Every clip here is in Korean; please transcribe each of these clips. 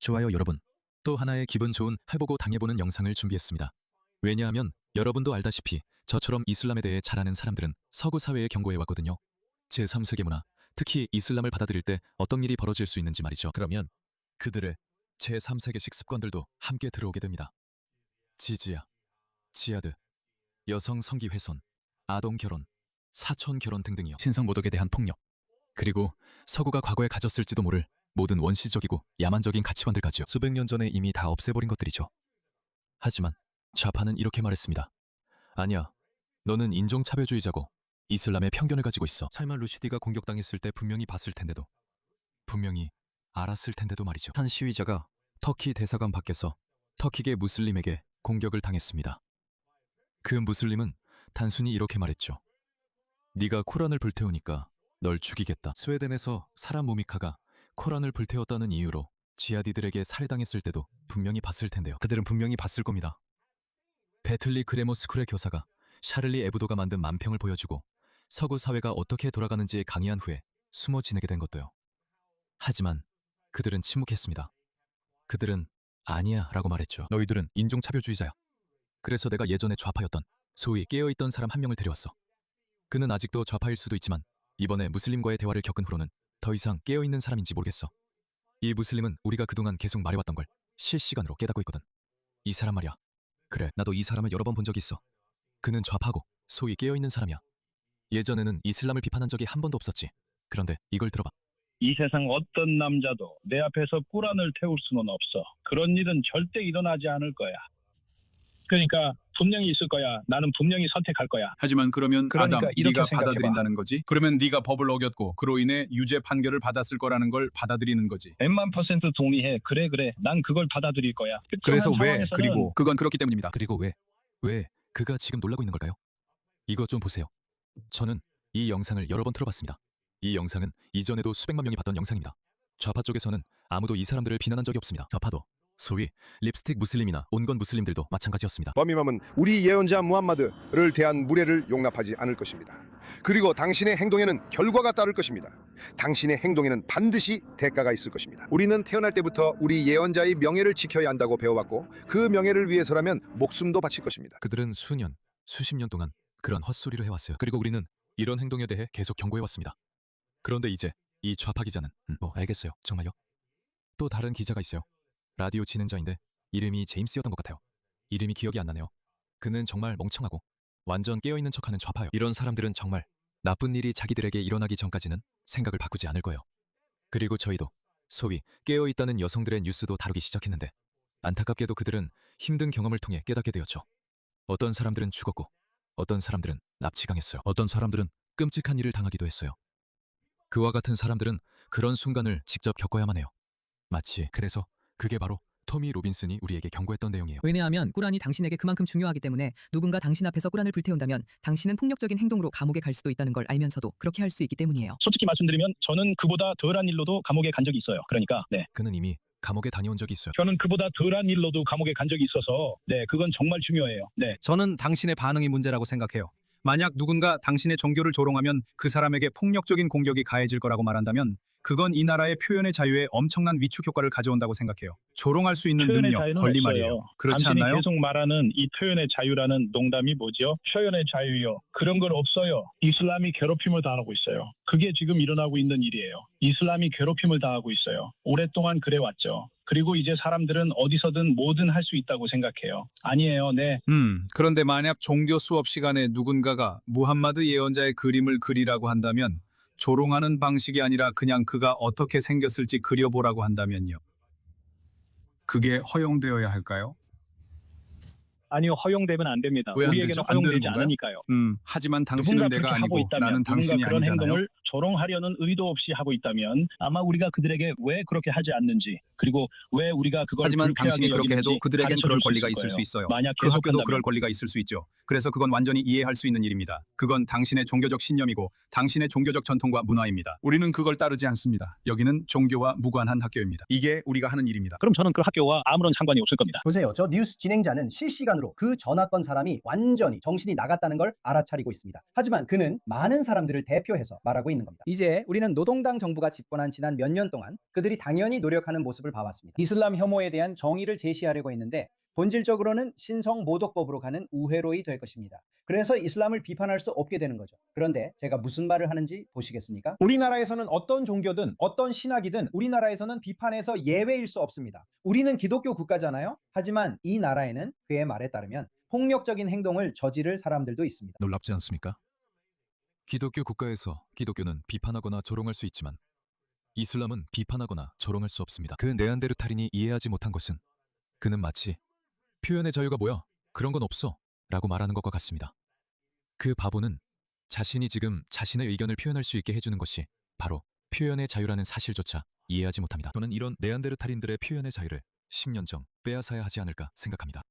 좋아요 여러분. 또 하나의 기분 좋은 해보고 당해보는 영상을 준비했습니다. 왜냐하면 여러분도 알다시피 저처럼 이슬람에 대해 잘 아는 사람들은 서구 사회에 경고해왔거든요. 제3세계 문화, 특히 이슬람을 받아들일 때 어떤 일이 벌어질 수 있는지 말이죠. 그러면 그들의 제3세계식 습관들도 함께 들어오게 됩니다. 지지야, 지하드, 여성 성기 훼손, 아동 결혼, 사촌 결혼 등등이요. 신성 모독에 대한 폭력, 그리고 서구가 과거에 가졌을지도 모를 모든 원시적이고 야만적인 가치관들까지요. 수백 년 전에 이미 다 없애버린 것들이죠. 하지만 좌파는 이렇게 말했습니다. 아니야, 너는 인종차별주의자고 이슬람의 편견을 가지고 있어. 살만 루시디가 공격당했을 때 분명히 봤을 텐데도, 분명히 알았을 텐데도 말이죠. 한 시위자가 터키 대사관 밖에서 터키계 무슬림에게 공격을 당했습니다. 그 무슬림은 단순히 이렇게 말했죠. 네가 코란을 불태우니까 널 죽이겠다. 스웨덴에서 사람 모미카가 코란을 불태웠다는 이유로 지하디들에게 살해당했을 때도 분명히 봤을 텐데요. 그들은 분명히 봤을 겁니다. 베틀리 그레모 스쿨의 교사가 샤를리 에브도가 만든 만평을 보여주고 서구 사회가 어떻게 돌아가는지 강의한 후에 숨어 지내게 된 것도요. 하지만 그들은 침묵했습니다. 그들은 아니야 라고 말했죠. 너희들은 인종차별주의자야. 그래서 내가 예전에 좌파였던 소위 깨어있던 사람 한 명을 데려왔어. 그는 아직도 좌파일 수도 있지만 이번에 무슬림과의 대화를 겪은 후로는 더 이상 깨어있는 사람인지 모르겠어. 이 무슬림은 우리가 그동안 계속 말해왔던 걸 실시간으로 깨닫고 있거든. 이 사람 말이야. 그래, 나도 이 사람을 여러 번 본 적이 있어. 그는 좌파고 소위 깨어있는 사람이야. 예전에는 이슬람을 비판한 적이 한 번도 없었지. 그런데 이걸 들어봐. 이 세상 어떤 남자도 내 앞에서 꾸란을 태울 수는 없어. 그런 일은 절대 일어나지 않을 거야. 그러니까 분명히 있을 거야. 나는 분명히 선택할 거야. 하지만 그러면 그러니까 아담, 이렇게 네가 생각해봐. 받아들인다는 거지? 그러면 네가 법을 어겼고 그로 인해 유죄 판결을 받았을 거라는 걸 받아들이는 거지. 100,000% 동의해. 그래. 난 그걸 받아들일 거야. 그래서 특정한 왜? 상황에서는 그리고 그건 그렇기 때문입니다. 그리고 왜 그가 지금 놀라고 있는 걸까요? 이것 좀 보세요. 저는 이 영상을 여러 번 틀어봤습니다. 이 영상은 이전에도 수백만 명이 봤던 영상입니다. 좌파 쪽에서는 아무도 이 사람들을 비난한 적이 없습니다. 좌파도 소위 립스틱 무슬림이나 온건 무슬림들도 마찬가지였습니다. 범임함은 우리 예언자 무함마드를 대한 무례를 용납하지 않을 것입니다. 그리고 당신의 행동에는 결과가 따를 것입니다. 당신의 행동에는 반드시 대가가 있을 것입니다. 우리는 태어날 때부터 우리 예언자의 명예를 지켜야 한다고 배워왔고 그 명예를 위해서라면 목숨도 바칠 것입니다. 그들은 수년, 수십 년 동안 그런 헛소리를 해왔어요. 그리고 우리는 이런 행동에 대해 계속 경고해왔습니다. 그런데 이제 이 좌파 기자는 알겠어요. 정말요? 또 다른 기자가 있어요. 라디오 진행자인데 이름이 제임스였던 것 같아요. 이름이 기억이 안 나네요. 그는 정말 멍청하고 완전 깨어있는 척하는 좌파요. 이런 사람들은 정말 나쁜 일이 자기들에게 일어나기 전까지는 생각을 바꾸지 않을 거예요. 그리고 저희도 소위 깨어있다는 여성들의 뉴스도 다루기 시작했는데 안타깝게도 그들은 힘든 경험을 통해 깨닫게 되었죠. 어떤 사람들은 죽었고 어떤 사람들은 납치당했어요. 어떤 사람들은 끔찍한 일을 당하기도 했어요. 그와 같은 사람들은 그런 순간을 직접 겪어야만 해요. 마치 그래서 그게 바로 토미 로빈슨이 우리에게 경고했던 내용이에요. 왜냐하면 꾸란이 당신에게 그만큼 중요하기 때문에 누군가 당신 앞에서 꾸란을 불태운다면 당신은 폭력적인 행동으로 감옥에 갈 수도 있다는 걸 알면서도 그렇게 할 수 있기 때문이에요. 솔직히 말씀드리면 저는 그보다 덜한 일로도 감옥에 간 적이 있어요. 그러니까 그는 이미 감옥에 다녀온 적이 있어요. 저는 그보다 덜한 일로도 감옥에 간 적이 있어서 그건 정말 중요해요. 저는 당신의 반응이 문제라고 생각해요. 만약 누군가 당신의 종교를 조롱하면 그 사람에게 폭력적인 공격이 가해질 거라고 말한다면 그건 이 나라의 표현의 자유에 엄청난 위축 효과를 가져온다고 생각해요. 조롱할 수 있는 표현의 능력, 자유는 권리 없어요. 말이에요. 그렇지 당신이 않나요? 계속 말하는 이 표현의 자유라는 농담이 뭐죠? 표현의 자유요. 그런 건 없어요. 이슬람이 괴롭힘을 당하고 있어요. 그게 지금 일어나고 있는 일이에요. 이슬람이 괴롭힘을 당하고 있어요. 오랫동안 그래왔죠. 그리고 이제 사람들은 어디서든 뭐든 할 수 있다고 생각해요. 아니에요. 그런데 만약 종교 수업 시간에 누군가가 무함마드 예언자의 그림을 그리라고 한다면 조롱하는 방식이 아니라 그냥 그가 어떻게 생겼을지 그려보라고 한다면요. 그게 허용되어야 할까요? 아니요. 허용되면 안 됩니다. 왜안 우리에게는 되죠? 안 되는 허용되지 건가요? 않으니까요. 하지만 누군가 당신은 그렇게 내가 하고 아니고 있다면, 나는 당신이 누군가 그런 아니잖아요. 행동을 조롱하려는 의도 없이 하고 있다면 아마 우리가 그들에게 왜 그렇게 하지 않는지 그리고 왜 우리가 그걸 하지만 불쾌하게 당신이 그렇게 해도 여기는지 그들에겐 가르쳐줄 그럴 수 권리가 있을 있을 수 거예요. 있어요. 만약 그 학교도 계속한다면. 그럴 권리가 있을 수 있죠. 그래서 그건 완전히 이해할 수 있는 일입니다. 그건 당신의 종교적 신념이고 당신의 종교적 전통과 문화입니다. 우리는 그걸 따르지 않습니다. 여기는 종교와 무관한 학교입니다. 이게 우리가 하는 일입니다. 그럼 저는 그 학교와 아무런 상관이 없을 겁니다. 보세요. 저 뉴스 진행자는 실시간으로 비판으로 그 전화권 사람이 완전히 정신이 나갔다는 걸 알아차리고 있습니다. 하지만 그는 많은 사람들을 대표해서 말하고 있는 겁니다. 이제 우리는 노동당 정부가 집권한 지난 몇 년 동안 그들이 당연히 노력하는 모습을 봐왔습니다. 이슬람 혐오에 대한 정의를 제시하려고 했는데 본질적으로는 신성 모독법으로 가는 우회로이 될 것입니다. 그래서 이슬람을 비판할 수 없게 되는 거죠. 그런데 제가 무슨 말을 하는지 보시겠습니까? 우리나라에서는 어떤 종교든 어떤 신학이든 우리나라에서는 비판에서 예외일 수 없습니다. 우리는 기독교 국가잖아요. 하지만 이 나라에는 그의 말에 따르면 폭력적인 행동을 저지를 사람들도 있습니다. 놀랍지 않습니까? 기독교 국가에서 기독교는 비판하거나 조롱할 수 있지만 이슬람은 비판하거나 조롱할 수 없습니다. 그 네안데르탈인이 이해하지 못한 것은 그는 마치 표현의 자유가 뭐야? 그런 건 없어. 라고 말하는 것과 같습니다. 그 바보는 자신이 지금 자신의 의견을 표현할 수 있게 해주는 것이 바로 표현의 자유라는 사실조차 이해하지 못합니다. 저는 이런 네안데르탈인들의 표현의 자유를 10년 전 빼앗아야 하지 않을까 생각합니다.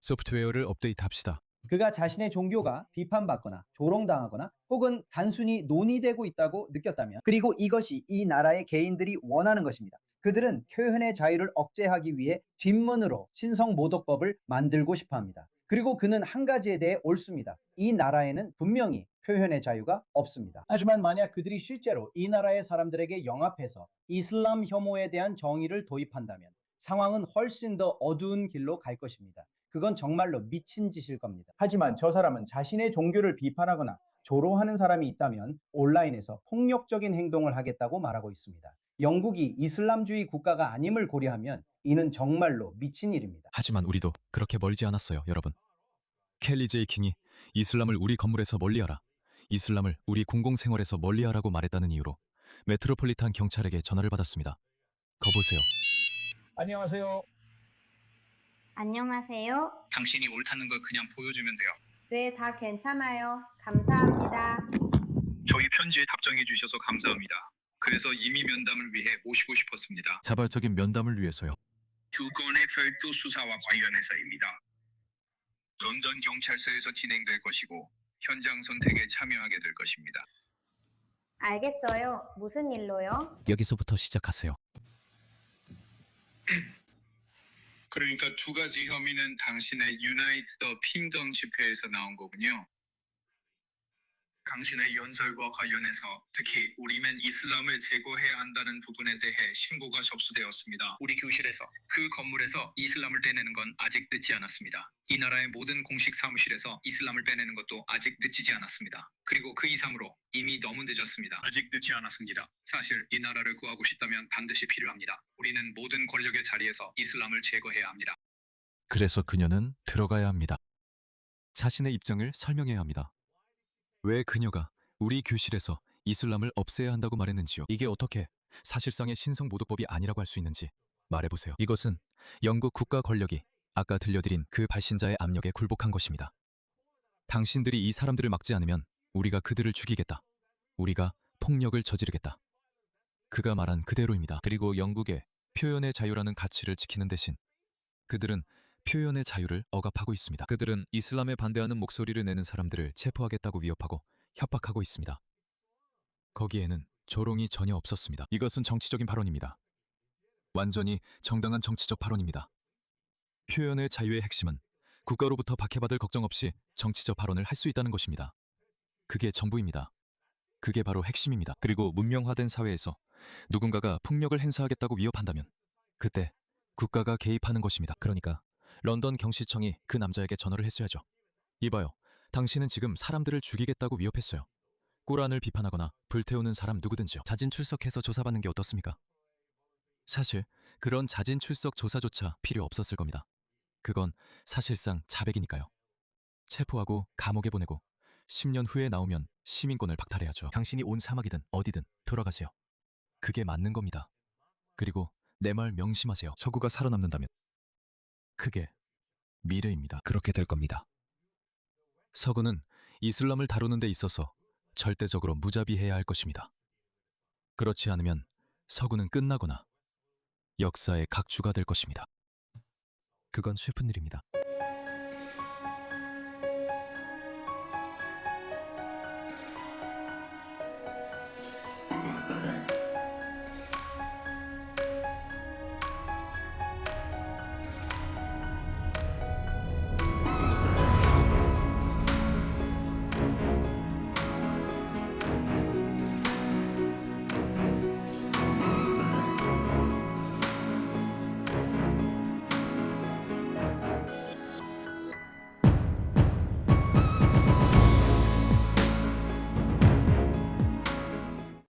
소프트웨어를 업데이트합시다. 그가 자신의 종교가 비판받거나 조롱당하거나 혹은 단순히 논의되고 있다고 느꼈다면, 그리고 이것이 이 나라의 개인들이 원하는 것입니다. 그들은 표현의 자유를 억제하기 위해 뒷문으로 신성모독법을 만들고 싶어합니다. 그리고 그는 한 가지에 대해 옳습니다. 이 나라에는 분명히 표현의 자유가 없습니다. 하지만 만약 그들이 실제로 이 나라의 사람들에게 영합해서 이슬람 혐오에 대한 정의를 도입한다면 상황은 훨씬 더 어두운 길로 갈 것입니다. 그건 정말로 미친 짓일 겁니다. 하지만 저 사람은 자신의 종교를 비판하거나 조롱하는 사람이 있다면 온라인에서 폭력적인 행동을 하겠다고 말하고 있습니다. 영국이 이슬람주의 국가가 아님을 고려하면 이는 정말로 미친 일입니다. 하지만 우리도 그렇게 멀지 않았어요, 여러분. 켈리 제이 킹이 이슬람을 우리 건물에서 멀리하라, 이슬람을 우리 공공생활에서 멀리하라고 말했다는 이유로 메트로폴리탄 경찰에게 전화를 받았습니다. 거보세요. 안녕하세요. 안녕하세요. 당신이 옳다는 걸 그냥 보여주면 돼요. 네, 다 괜찮아요. 감사합니다. 저희 편지에 답장해 주셔서 감사합니다. 그래서 임의 면담을 위해 모시고 싶었습니다. 자발적인 면담을 위해서요. 두 건의 별도 수사와 관련해서입니다. 런던 경찰서에서 진행될 것이고 현장 선택에 참여하게 될 것입니다. 알겠어요. 무슨 일로요? 여기서부터 시작하세요. 그러니까 두 가지 혐의는 당신의 유나이트 더 핑덤 집회에서 나온 거군요. 당신의 연설과 관련해서 특히 우리는 이슬람을 제거해야 한다는 부분에 대해 신고가 접수되었습니다. 우리 교실에서 그 건물에서 이슬람을 빼내는 건 아직 늦지 않았습니다. 이 나라의 모든 공식 사무실에서 이슬람을 빼내는 것도 아직 늦지 않았습니다. 그리고 그 이상으로 이미 너무 늦었습니다. 아직 늦지 않았습니다. 사실 이 나라를 구하고 싶다면 반드시 필요합니다. 우리는 모든 권력의 자리에서 이슬람을 제거해야 합니다. 그래서 그녀는 들어가야 합니다. 자신의 입장을 설명해야 합니다. 왜 그녀가 우리 교실에서 이슬람을 없애야 한다고 말했는지요. 이게 어떻게 사실상의 신성모독법이 아니라고 할 수 있는지 말해보세요. 이것은 영국 국가 권력이 아까 들려드린 그 발신자의 압력에 굴복한 것입니다. 당신들이 이 사람들을 막지 않으면 우리가 그들을 죽이겠다. 우리가 폭력을 저지르겠다. 그가 말한 그대로입니다. 그리고 영국의 표현의 자유라는 가치를 지키는 대신 그들은 표현의 자유를 억압하고 있습니다. 그들은 이슬람에 반대하는 목소리를 내는 사람들을 체포하겠다고 위협하고 협박하고 있습니다. 거기에는 조롱이 전혀 없었습니다. 이것은 정치적인 발언입니다. 완전히 정당한 정치적 발언입니다. 표현의 자유의 핵심은 국가로부터 박해받을 걱정 없이 정치적 발언을 할 수 있다는 것입니다. 그게 전부입니다. 그게 바로 핵심입니다. 그리고 문명화된 사회에서 누군가가 폭력을 행사하겠다고 위협한다면 그때 국가가 개입하는 것입니다. 그러니까 런던 경시청이 그 남자에게 전화를 했어야죠. 이봐요. 당신은 지금 사람들을 죽이겠다고 위협했어요. 꾸란을 비판하거나 불태우는 사람 누구든지요. 자진 출석해서 조사받는 게 어떻습니까? 사실 그런 자진 출석 조사조차 필요 없었을 겁니다. 그건 사실상 자백이니까요. 체포하고 감옥에 보내고 10년 후에 나오면 시민권을 박탈해야죠. 당신이 온 사막이든 어디든 돌아가세요. 그게 맞는 겁니다. 그리고 내 말 명심하세요. 서구가 살아남는다면 그게 미래입니다. 그렇게 될 겁니다. 서구는 이슬람을 다루는 데 있어서 절대적으로 무자비해야 할 것입니다. 그렇지 않으면 서구는 끝나거나 역사의 각주가 될 것입니다. 그건 슬픈 일입니다.